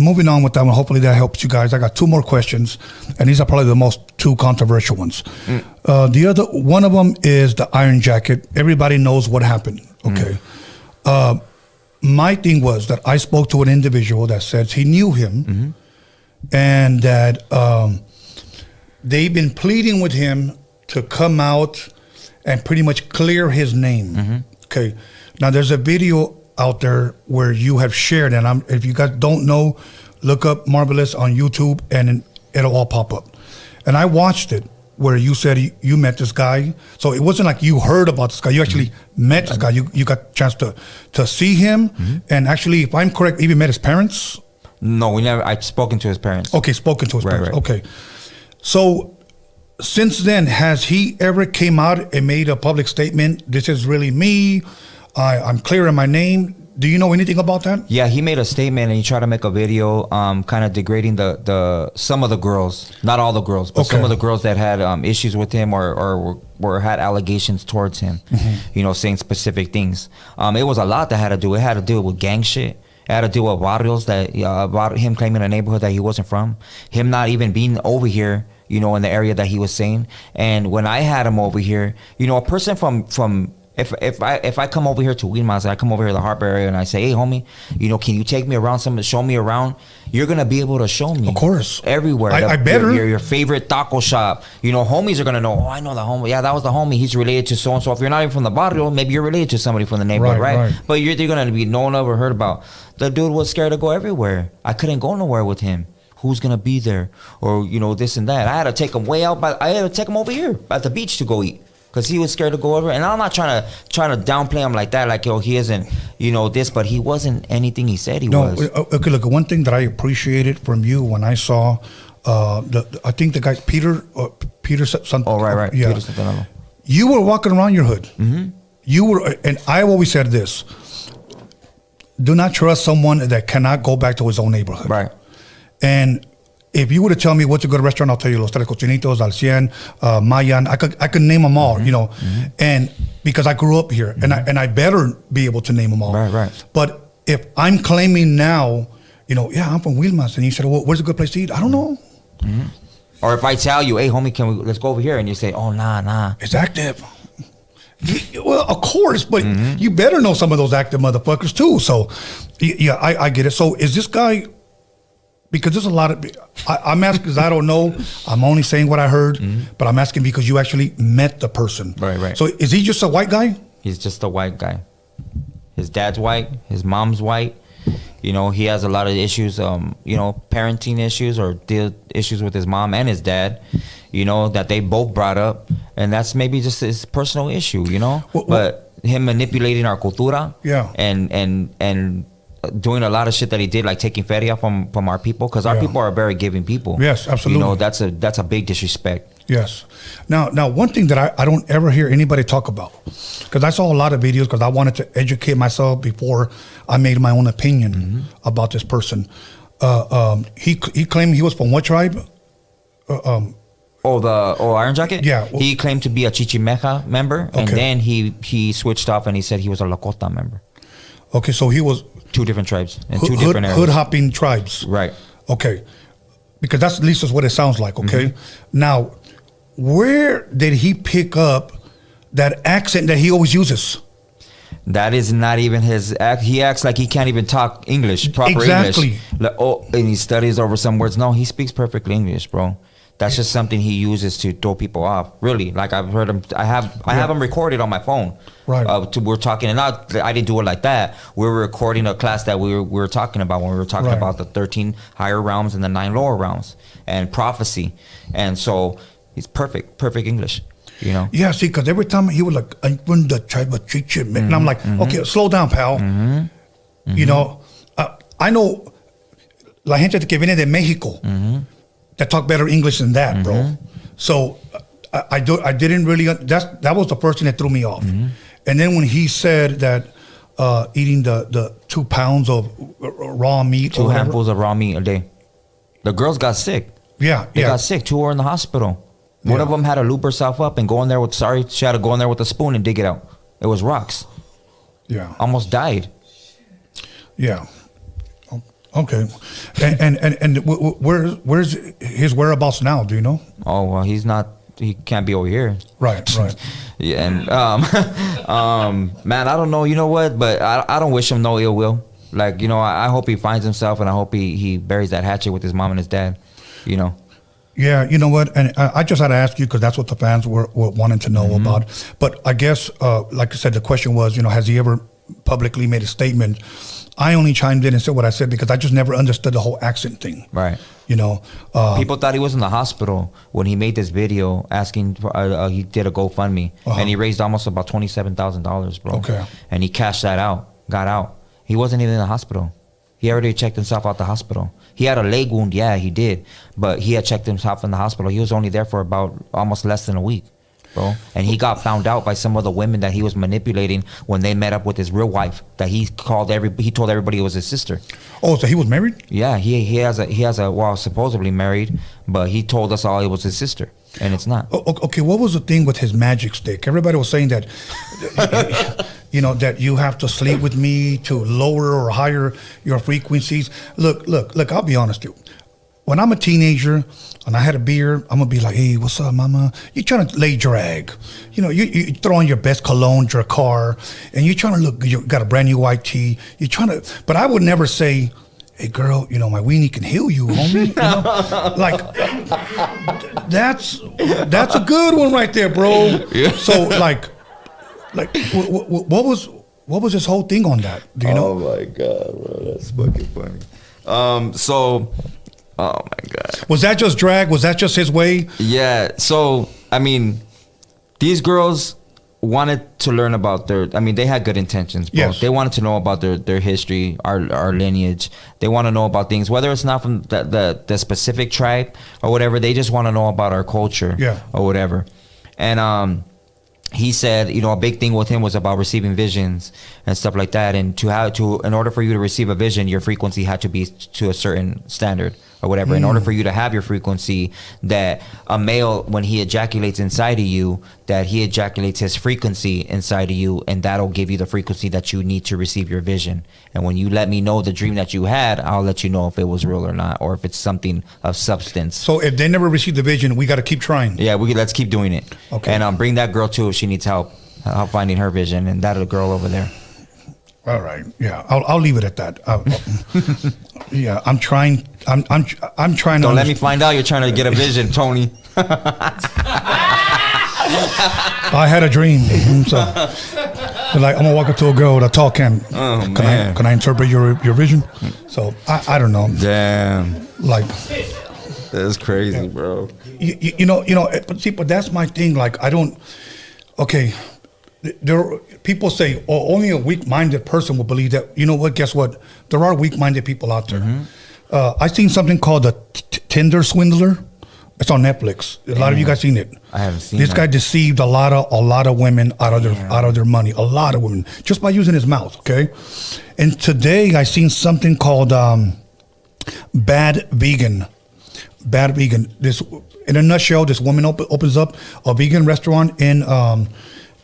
moving on with that one. Hopefully that helps you guys. I got two more questions, and these are probably the most two controversial ones. The other one of them is the Iron Jacket. Everybody knows what happened. Okay. My thing was that I spoke to an individual that says he knew him, and that they've been pleading with him to come out and pretty much clear his name. Okay. Now there's a video out there where you have shared, and if you guys don't know, look up Marvelous on YouTube and it'll all pop up. And I watched it where you said you met this guy. So it wasn't like you heard about this guy. You actually met this guy. You got a chance to see him. And actually, if I'm correct, even met his parents? No, we never. I've spoken to his parents. Okay, spoken to his parents. Right. Okay. So since then, has he ever came out and made a public statement? This is really me. I'm clearing my name. Do you know anything about that? Yeah, he made a statement and he tried to make a video, kind of degrading the some of the girls, not all the girls, but some of the girls that had issues with him or had allegations towards him. You know, saying specific things. It was a lot that had to do. It had to do with gang shit. It had to do with barrios that about him claiming a neighborhood that he wasn't from, him not even being over here, you know, in the area that he was saying. And when I had him over here, you know, a person from if I come over here to Wilmington, I come over here to the Harbor area and I say, hey homie, you know, can you take me around show me around? You're gonna be able to show me. Of course. Everywhere. I better. Your favorite taco shop. You know, homies are gonna know, oh, I know the homie. Yeah, that was the homie. He's related to so and so. If you're not even from the barrio, maybe you're related to somebody from the neighborhood, right? But you're gonna be known or heard about. The dude was scared to go everywhere. I couldn't go nowhere with him. Who's gonna be there? Or, you know, this and that. I had to take him way out, I had to take him over here at the beach to go eat. Because he was scared to go over. And I'm not trying to downplay him like that, like, yo, he isn't, you know, this, but he wasn't anything he said he was. Okay, look, one thing that I appreciated from you when I saw, I think the guy, Peter something. Oh, right. Yeah. Peter something. You were walking around your hood. You were, and I've always said this, do not trust someone that cannot go back to his own neighborhood. Right. And if you were to tell me what's a good restaurant, I'll tell you Los Tres Cochinitos, Al Cien, Mayan. I could name them all, you know, and because I grew up here, and I better be able to name them all. Right. But if I'm claiming now, you know, yeah, I'm from Wilmington, and you said, well, where's a good place to eat? I don't know. Or if I tell you, hey homie, let's go over here, and you say, oh nah, it's active. Well, of course, but you better know some of those active motherfuckers too. So, yeah, I get it. So, is this guy? Because there's a lot of, I'm asking because I don't know. I'm only saying what I heard, but I'm asking because you actually met the person. Right. So is he just a white guy? He's just a white guy. His dad's white. His mom's white. You know, he has a lot of issues, you know, parenting issues or issues with his mom and his dad, you know, that they both brought up. And that's maybe just his personal issue, you know. But him manipulating our cultura and doing a lot of shit that he did, like taking feria from our people, because our people are very giving people. Yes, absolutely. You know, that's a big disrespect. Yes. Now, one thing that I don't ever hear anybody talk about, because I saw a lot of videos because I wanted to educate myself before I made my own opinion about this person. He claimed he was from what tribe? Iron Jacket? Yeah. He claimed to be a Chichimeca member, and then he switched off and he said he was a Lakota member. Okay, so he was... Two different tribes and two different areas. Hood-hopping tribes. Right. Okay. Because that's at least is what it sounds like, okay? Now, where did he pick up that accent that he always uses? That is not even his act. He acts like he can't even talk English, proper English. Like, and he studies over some words. No, he speaks perfectly English, bro. That's just something he uses to throw people off. Really, like I've heard him. I have him recorded on my phone. Right. We're talking, and I didn't do it like that. We were recording a class that we were talking about when we were talking about the 13 higher realms and the 9 lower realms and prophecy. And so he's perfect English. You know. Yeah. See, because every time he was like, "I'm from the tribe of Chichi," and I'm like, "Okay, slow down, pal." You know, I know la gente que viene de Mexico. That talk better English than that, bro. So I didn't really. That was the first thing that threw me off. And then when he said that eating the 2 pounds of raw meat, 2 handfuls of raw meat a day, the girls got sick. Yeah, they got sick. 2 were in the hospital. One of them had to lube herself up and go in there with. She had to go in there with a spoon and dig it out. It was rocks. Yeah, almost died. Yeah. Okay, and where's his whereabouts now? Do you know? Oh well, he's not. He can't be over here. Right. Yeah, and man, I don't know. You know what? But I don't wish him no ill will. Like, you know, I hope he finds himself, and I hope he buries that hatchet with his mom and his dad. You know. Yeah, you know what? And I just had to ask you because that's what the fans were wanting to know about. But I guess, like I said, the question was, you know, has he ever publicly made a statement? I only chimed in and said what I said because I just never understood the whole accent thing. Right. You know, people thought he was in the hospital when he made this video asking for. He did a GoFundMe and he raised almost about $27,000, bro. Okay. And he cashed that out, got out. He wasn't even in the hospital. He already checked himself out the hospital. He had a leg wound, yeah, he did, but he had checked himself in the hospital. He was only there for about almost less than a week, bro. And he got found out by some of the women that he was manipulating when they met up with his real wife. That he told everybody it was his sister. Oh, so he was married? Yeah, he has a well, supposedly married, but he told us all it was his sister, and it's not. Okay, what was the thing with his magic stick? Everybody was saying that, you know, that you have to sleep with me to lower or higher your frequencies. Look, I'll be honest with you. When I'm a teenager and I had a beer, I'm gonna be like, hey, what's up, mama? You're trying to lay drag. You know, you throw on your best cologne, your car, and you're trying to look, you got a brand new white tee. You're trying to, but I would never say, hey, girl, you know, my weenie can heal you, homie. You know? Like, that's a good one right there, bro. Yeah. So, like, what was this whole thing on that? Do you know? Oh my God, bro, that's fucking funny. Oh my God. Was that just drag? Was that just his way? Yeah. So, I mean, these girls wanted to learn about they had good intentions, bro. Yes. They wanted to know about their history, our lineage. They want to know about things, whether it's not from the specific tribe or whatever. They just want to know about our culture, or whatever. And he said, you know, a big thing with him was about receiving visions and stuff like that. And in order for you to receive a vision, your frequency had to be to a certain standard or whatever. In order for you to have your frequency, that a male, when he ejaculates inside of you, that he ejaculates his frequency inside of you, and that'll give you the frequency that you need to receive your vision. And when you let me know the dream that you had, I'll let you know if it was real or not, or if it's something of substance. So if they never received the vision, we got to keep trying. Yeah, let's keep doing it. Okay. And bring that girl too if she needs help finding her vision, and that girl over there. All right. Yeah, I'll leave it at that. Yeah, I'm trying. I'm trying to. Don't let me find out you're trying to get a vision, Tony. I had a dream. So, like, I'm gonna walk up to a girl with a tall can. Oh, man. Can I interpret your vision? So I don't know. Damn. Like, that's crazy, bro. You know. But that's my thing. Like, I don't. Okay. People say, oh, only a weak-minded person will believe that. You know what? Guess what? There are weak-minded people out there. I seen something called the Tinder Swindler. It's on Netflix. A lot of you guys seen it. I haven't seen this that. guy deceived a lot of women out of their money. A lot of women just by using his mouth. Okay. And today I seen something called Bad Vegan. Bad Vegan. This, in a nutshell, this woman opens up a vegan restaurant in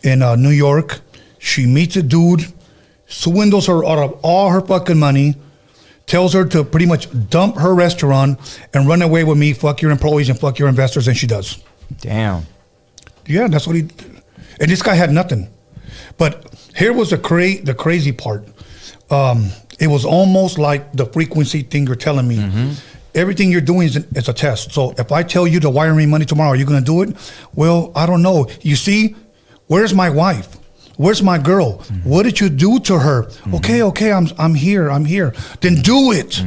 New York. She meets a dude, swindles her out of all her fucking money, tells her to pretty much dump her restaurant and run away with me, fuck your employees and fuck your investors, and she does. Damn. Yeah, that's what he did. And this guy had nothing. But here was the crazy part. It was almost like the frequency thing you're telling me. Everything you're doing is a test. So if I tell you to wire me money tomorrow, are you going to do it? Well, I don't know. You see, where's my wife? Where's my girl? What did you do to her? Okay, I'm here. Then do it.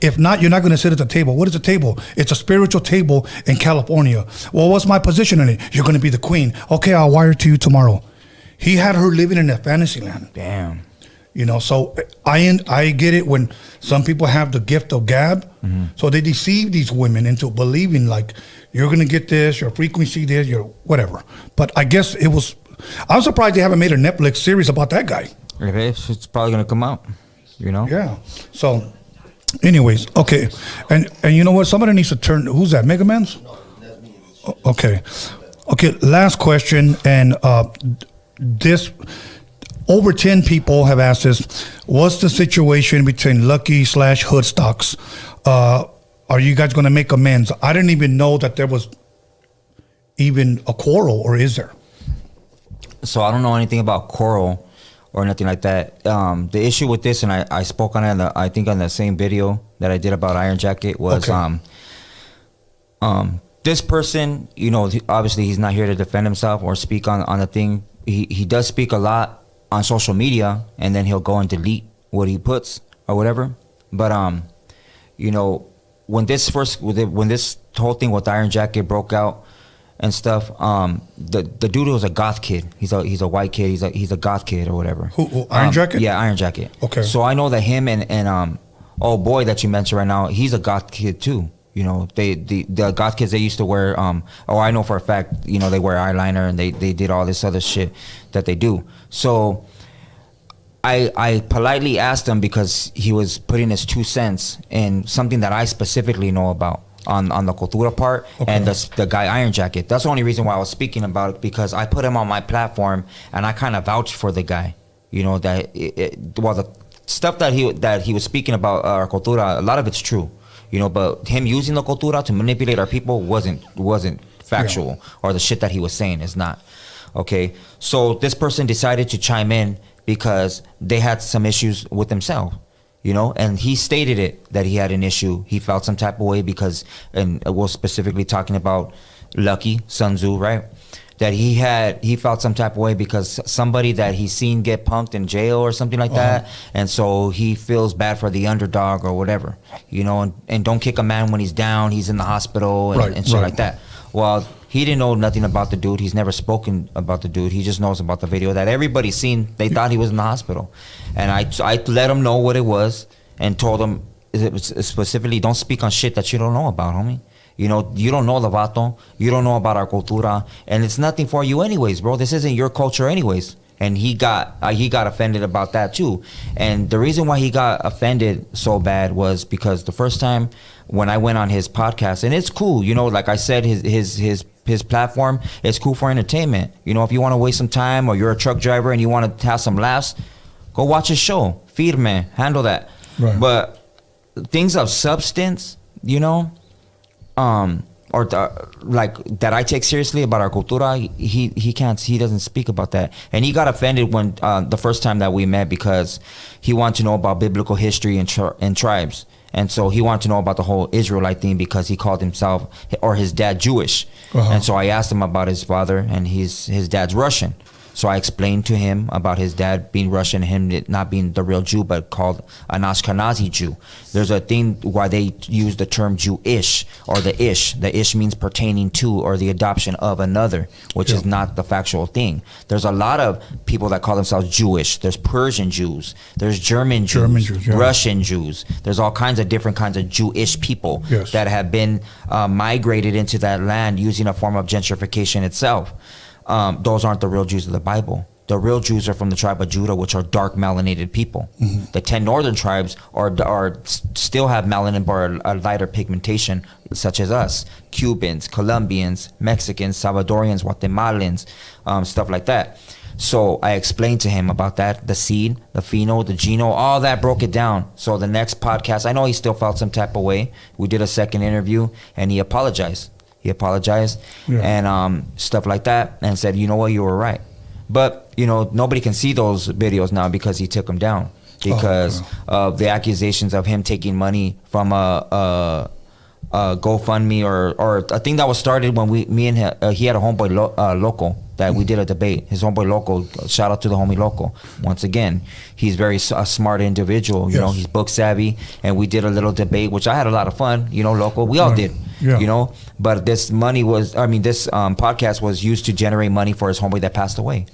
If not, you're not going to sit at the table. What is a table? It's a spiritual table in California. Well, what's my position in it? You're going to be the queen. Okay, I'll wire to you tomorrow. He had her living in a fantasy land. Damn. You know, so I get it when some people have the gift of gab. So they deceive these women into believing like you're going to get this, your frequency this, your whatever. But I guess it was, I'm surprised they haven't made a Netflix series about that guy. It's probably going to come out, you know? Yeah. So anyways, okay. And you know what? Somebody needs to turn, who's that? Mega Man's? No, that's me. Okay. Okay, last question. And this, over 10 people have asked us, what's the situation between Lucky / Hoodstocks? Are you guys going to make amends? I didn't even know that there was even a quarrel, or is there? So I don't know anything about quarrel or nothing like that. The issue with this, and I spoke on it, I think on the same video that I did about Iron Jacket, was this person, you know, obviously he's not here to defend himself or speak on the thing. He does speak a lot on social media, and then he'll go and delete what he puts or whatever. But you know, when this whole thing with Iron Jacket broke out and stuff, the dude was a goth kid. He's a white kid. He's a goth kid or whatever. Who Iron Jacket? Yeah, Iron Jacket. Okay. So I know that him and old boy that you mentioned right now, he's a goth kid too. You know, the goth kids, they used to wear I know for a fact, you know, they wear eyeliner and they did all this other shit that they do. So I politely asked him, because he was putting his 2 cents in something that I specifically know about on the cultura part, and the guy Iron Jacket. That's the only reason why I was speaking about it, because I put him on my platform and I kind of vouched for the guy. You know, that the stuff that he was speaking about our cultura, a lot of it's true. You know, but him using the cultura to manipulate our people wasn't factual, or the shit that he was saying is not. Okay, so this person decided to chime in because they had some issues with himself, you know, and he stated it, that he had an issue. He felt some type of way because, and we're specifically talking about Lucky, Sun Tzu, right? That he felt some type of way because somebody that he's seen get punked in jail or something like that, and so he feels bad for the underdog or whatever, you know, and don't kick a man when he's down, he's in the hospital and shit like that. Well, he didn't know nothing about the dude. He's never spoken about the dude. He just knows about the video that everybody's seen. They thought he was in the hospital, and I let him know what it was and told him specifically, don't speak on shit that you don't know about, homie. You know, you don't know the vato. You don't know about our cultura, and it's nothing for you anyways, bro. This isn't your culture anyways. And he got offended about that too. And the reason why he got offended so bad was because the first time when I went on his podcast, and it's cool, you know, like I said, his platform is cool for entertainment. You know, if you want to waste some time, or you're a truck driver and you want to have some laughs, go watch his show. Firme, handle that. Right. But things of substance, you know, like that I take seriously about our cultura, he doesn't speak about that. And he got offended when the first time that we met, because he wanted to know about biblical history and tribes. And so he wanted to know about the whole Israelite thing, because he called himself or his dad Jewish. And so I asked him about his father, and his dad's Russian. So I explained to him about his dad being Russian, him not being the real Jew, but called an Ashkenazi Jew. There's a thing why they use the term Jewish, or the ish. The ish means pertaining to, or the adoption of another, which is not the factual thing. There's a lot of people that call themselves Jewish. There's Persian Jews. There's German Jews, Russian Jews. There's all kinds of different kinds of Jewish people that have been migrated into that land using a form of gentrification itself. Those aren't the real Jews of the Bible. The real Jews are from the tribe of Judah, which are dark melanated people. The 10 northern tribes are still have melanin, but a lighter pigmentation, such as us. Cubans, Colombians, Mexicans, Salvadorians, Guatemalans, stuff like that. So I explained to him about that, the seed, the pheno, the geno, all that, broke it down. So the next podcast, I know he still felt some type of way. We did a second interview, and he apologized. And stuff like that, and said, you know what, you were right. But, you know, nobody can see those videos now because he took them down, because of the accusations of him taking money from a GoFundMe or a thing that was started when me and him, he had a homeboy Loco that we did a debate. His homeboy Loco, shout out to the homie Loco. Once again, he's a smart individual. You know, he's book savvy, and we did a little debate, which I had a lot of fun. You know, Loco, we all did. You know, but this podcast was used to generate money for his homeboy that passed away.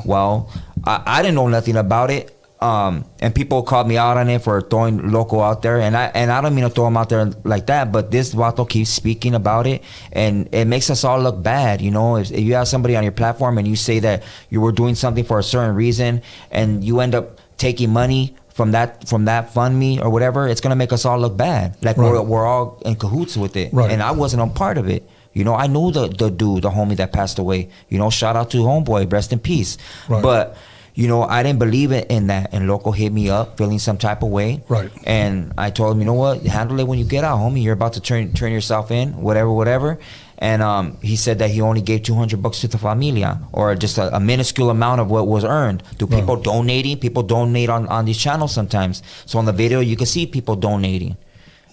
Well, I didn't know nothing about it. And people called me out on it for throwing Loco out there, and I don't mean to throw him out there like that, but this vato keeps speaking about it, and it makes us all look bad. You know, if you have somebody on your platform and you say that you were doing something for a certain reason, and you end up taking money from that fund me or whatever, it's gonna make us all look bad, like we're all in cahoots with it. And I wasn't a part of it. You know, I knew the dude, the homie that passed away. You know, shout out to homeboy, rest in peace. But you know, I didn't believe in that. And Loco hit me up feeling some type of way. Right. And I told him, you know what, handle it when you get out, homie. You're about to turn yourself in, whatever. And he said that he only gave $200 to the familia, or just a minuscule amount of what was earned. Do people donating? People donate on these channels sometimes. So on the video, you can see people donating.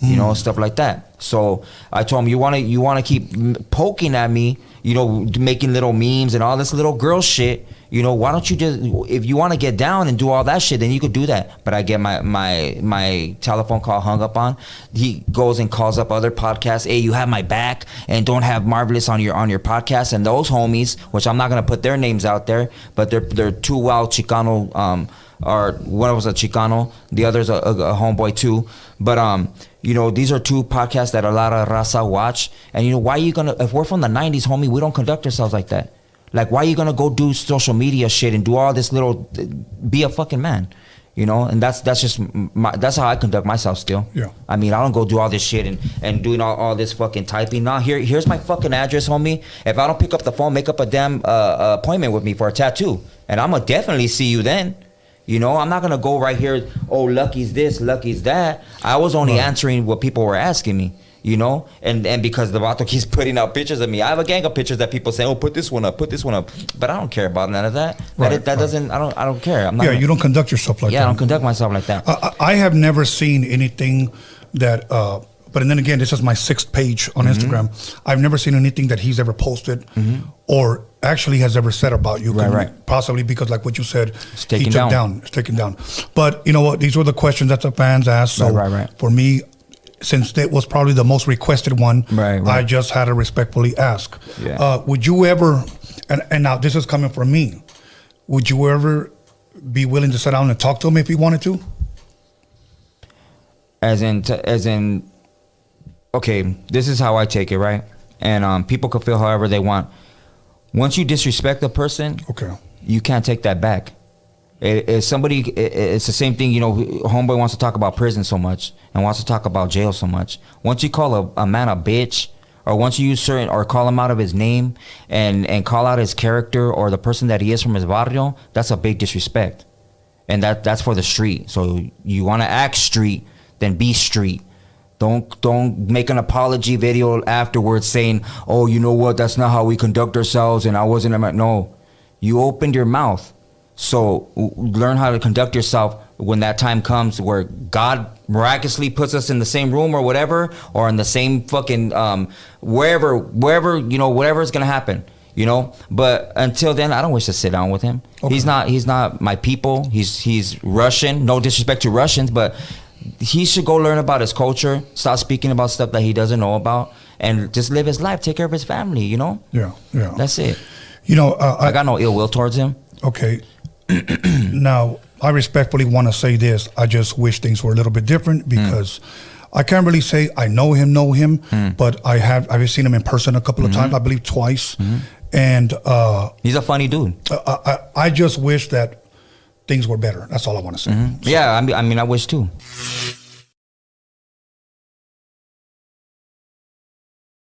You know, stuff like that. So I told him, you wanna keep poking at me, you know, making little memes and all this little girl shit. You know, why don't you just, if you want to get down and do all that shit, then you could do that. But I get my telephone call hung up on. He goes and calls up other podcasts. Hey, you have my back, and don't have Marvelous on your podcast. And those homies, which I'm not gonna put their names out there, but they're two wild Chicano. Or one was a Chicano, the other's a homeboy too. But you know, these are two podcasts that a lot of raza watch. And you know, why are you gonna, if we're from the 90s, homie, we don't conduct ourselves like that. Like, why are you gonna go do social media shit and do all this little, be a fucking man, you know? And that's just that's how I conduct myself still. Yeah. I mean, I don't go do all this shit and doing all this fucking typing. Nah, here's my fucking address, homie. If I don't pick up the phone, make up a damn appointment with me for a tattoo, and I'm gonna definitely see you then. You know, I'm not gonna go right here. Oh, Lucky's this, Lucky's that. I was only answering what people were asking me. You know, and because the Vato keeps putting out pictures of me. I have a gang of pictures that people say, "Oh, put this one up, put this one up," but I don't care about none of that. That doesn't. I don't care. I'm not. Yeah, you don't conduct yourself like that. Yeah, I don't conduct myself like that. I have never seen anything that. But then again, this is my 6th page on Instagram. I've never seen anything that he's ever posted or actually has ever said about you. Right. Possibly because, like what you said, It's he took down. It's taken down. But you know what? These were the questions that the fans asked. So for me, since that was probably the most requested one, I just had to respectfully ask. Yeah. Would you ever, and now this is coming from me, would you ever be willing to sit down and talk to him if you wanted to? As in, okay, this is how I take it, right? And people can feel however they want. Once you disrespect a person, you can't take that back. It's the same thing, you know, homeboy wants to talk about prison so much and wants to talk about jail so much. Once you call a man a bitch, or once you use certain, or call him out of his name and call out his character or the person that he is from his barrio, that's a big disrespect. And that's for the street. So you want to act street, then be street. Don't make an apology video afterwards saying, oh, you know what, that's not how we conduct ourselves and I wasn't, no. You opened your mouth. So learn how to conduct yourself when that time comes where God miraculously puts us in the same room or whatever, or in the same fucking wherever, you know, whatever is gonna happen, you know. But until then, I don't wish to sit down with him. He's not my people. He's Russian. No disrespect to Russians, but he should go learn about his culture, stop speaking about stuff that he doesn't know about, and just live his life, take care of his family, you know. Yeah. That's it. You know, I got no ill will towards him. Okay. Now, I respectfully want to say this. I just wish things were a little bit different because I can't really say I know him, but I've seen him in person a couple of times, I believe twice. And he's a funny dude. I just wish that things were better. That's all I want to say. Yeah, I mean, I wish too.